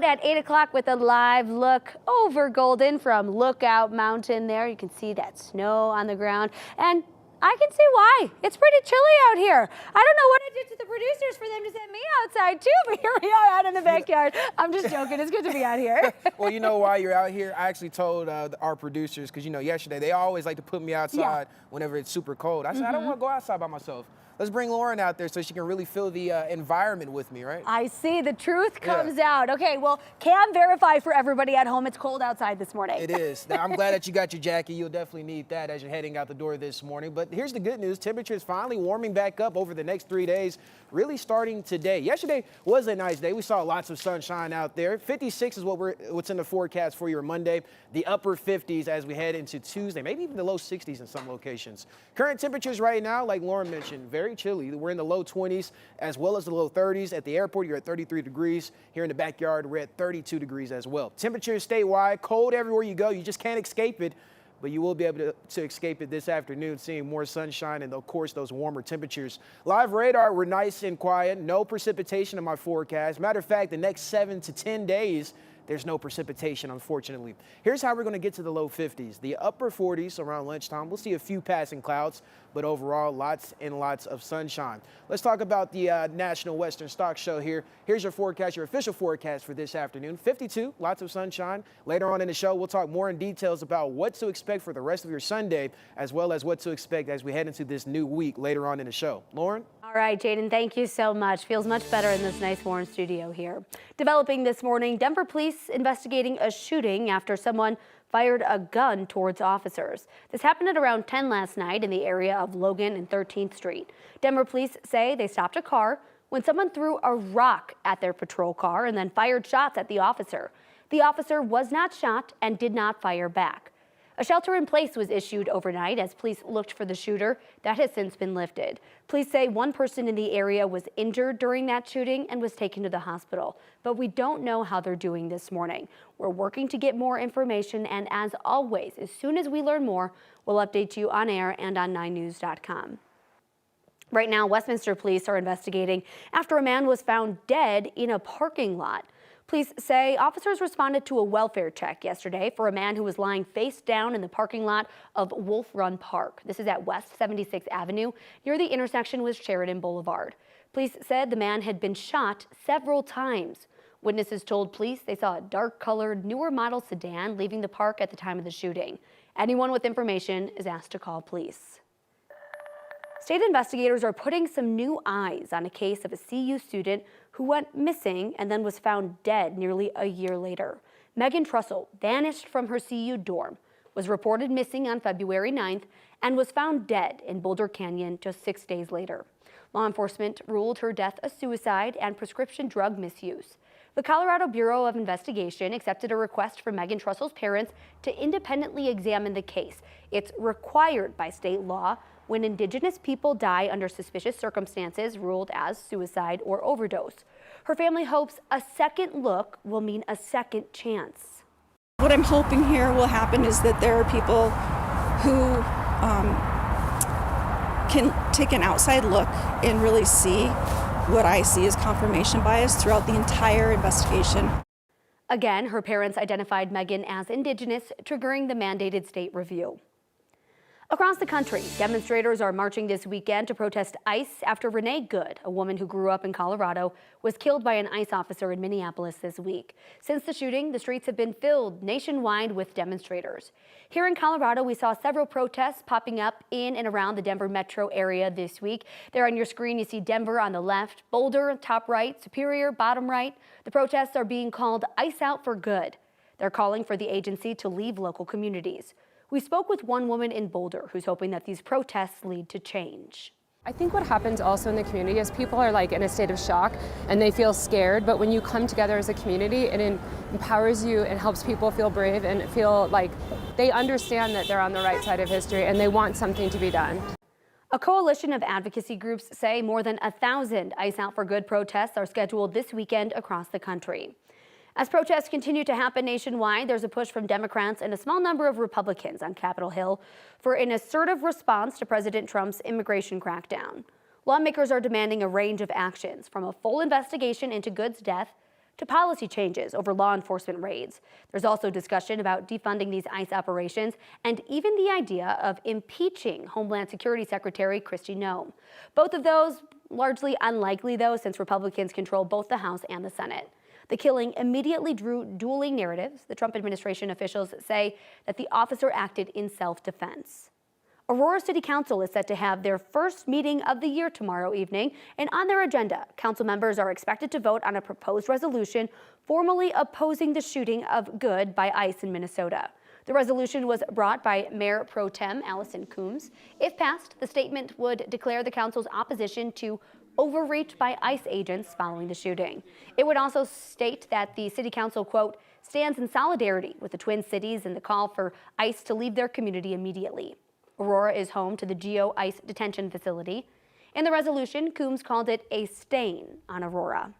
At 8 o'clock with a live look over Golden from Lookout Mountain there. You can see that snow on the ground, and I can see why. It's pretty chilly out here. I don't know what I did to the producers for them to send me outside too, but here we are out in the backyard. I'm just joking. It's good to be out here. Well, you know why you're out here? I actually told our producers, because, you know, yesterday they always like to put me outside whenever it's super cold. I said, I don't want to go outside by myself. Let's bring Lauren out there so she can really feel the environment with me, right? I see. The truth comes out. Okay, well, can verify for everybody at home it's cold outside this morning. It is. Now, I'm glad that you got your jacket. You'll definitely need that as you're heading out the door this morning. But here's the good news. Temperature is finally warming back up over the next 3 days, really starting today. Yesterday was a nice day. We saw lots of sunshine out there. 56 is what's in the forecast for your Monday. The upper 50s as we head into Tuesday, maybe even the low 60s in some locations. Current temperatures right now, like Lauren mentioned, very chilly. We're in the low 20s as well as the low 30s. At the airport, you're at 33 degrees. Here in the backyard, we're at 32 degrees as well. Temperatures statewide, cold everywhere you go. You just can't escape it, but you will be able to escape it this afternoon, seeing more sunshine and, of course, those warmer temperatures. Live radar, we're nice and quiet. No precipitation in my forecast. Matter of fact, the next 7 to 10 days, there's no precipitation, unfortunately. Here's how we're going to get to the low 50s. The upper 40s around lunchtime. We'll see a few passing clouds, but overall, lots and lots of sunshine. Let's talk about the National Western Stock Show here. Here's your forecast, your official forecast for this afternoon. 52, lots of sunshine. Later on in the show, we'll talk more in details about what to expect for the rest of your Sunday, as well as what to expect as we head into this new week later on in the show. Lauren? All right, Jaden, thank you so much. Feels much better in this nice warm studio here. Developing this morning, Denver police investigating a shooting after someone fired a gun towards officers. This happened at around 10 last night in the area of Logan and 13th Street. Denver police say they stopped a car when someone threw a rock at their patrol car and then fired shots at the officer. The officer was not shot and did not fire back. A shelter in place was issued overnight as police looked for the shooter. That has since been lifted. Police say one person in the area was injured during that shooting and was taken to the hospital, but we don't know how they're doing this morning. We're working to get more information, and as always, as soon as we learn more, we'll update you on air and on 9news.com. Right now, Westminster police are investigating after a man was found dead in a parking lot. Police say officers responded to a welfare check yesterday for a man who was lying face down in the parking lot of Wolf Run Park. This is at West 76th Avenue near the intersection with Sheridan Boulevard. Police said the man had been shot several times. Witnesses told police they saw a dark-colored, newer model sedan leaving the park at the time of the shooting. Anyone with information is asked to call police. State investigators are putting some new eyes on a case of a CU student who went missing and then was found dead nearly a year later. Megan Trussell vanished from her CU dorm, was reported missing on February 9th, and was found dead in Boulder Canyon just 6 days later. Law enforcement ruled her death a suicide and prescription drug misuse. The Colorado Bureau of Investigation accepted a request from Megan Trussell's parents to independently examine the case. It's required by state law when Indigenous people die under suspicious circumstances ruled as suicide or overdose. Her family hopes a second look will mean a second chance. What I'm hoping here will happen is that there are people who can take an outside look and really see what I see as confirmation bias throughout the entire investigation. Again, her parents identified Megan as Indigenous, triggering the mandated state review. Across the country, demonstrators are marching this weekend to protest ICE after Renee Good, a woman who grew up in Colorado, was killed by an ICE officer in Minneapolis this week. Since the shooting, the streets have been filled nationwide with demonstrators. Here in Colorado, we saw several protests popping up in and around the Denver metro area this week. There on your screen, you see Denver on the left, Boulder top right, Superior bottom right. The protests are being called ICE Out for Good. They're calling for the agency to leave local communities. We spoke with one woman in Boulder who's hoping that these protests lead to change. I think what happens also in the community is people are like in a state of shock and they feel scared, but when you come together as a community, it empowers you and helps people feel brave and feel like they understand that they're on the right side of history and they want something to be done. A coalition of advocacy groups say more than 1,000 ICE Out for Good protests are scheduled this weekend across the country. As protests continue to happen nationwide, there's a push from Democrats and a small number of Republicans on Capitol Hill for an assertive response to President Trump's immigration crackdown. Lawmakers are demanding a range of actions, from a full investigation into Good's death to policy changes over law enforcement raids. There's also discussion about defunding these ICE operations and even the idea of impeaching Homeland Security Secretary Kristi Noem. Both of those largely unlikely, though, since Republicans control both the House and the Senate. The killing immediately drew dueling narratives. The Trump administration officials say that the officer acted in self-defense. Aurora City Council is set to have their first meeting of the year tomorrow evening, and on their agenda, council members are expected to vote on a proposed resolution formally opposing the shooting of Good by ICE in Minnesota. The resolution was brought by Mayor Pro Tem Allison Coombs. If passed, the statement would declare the council's opposition to overreach by ICE agents following the shooting. It would also state that the city council, quote, stands in solidarity with the Twin Cities in the call for ICE to leave their community immediately. Aurora is home to the GEO ICE detention facility. In the resolution, Coombs called it a stain on Aurora.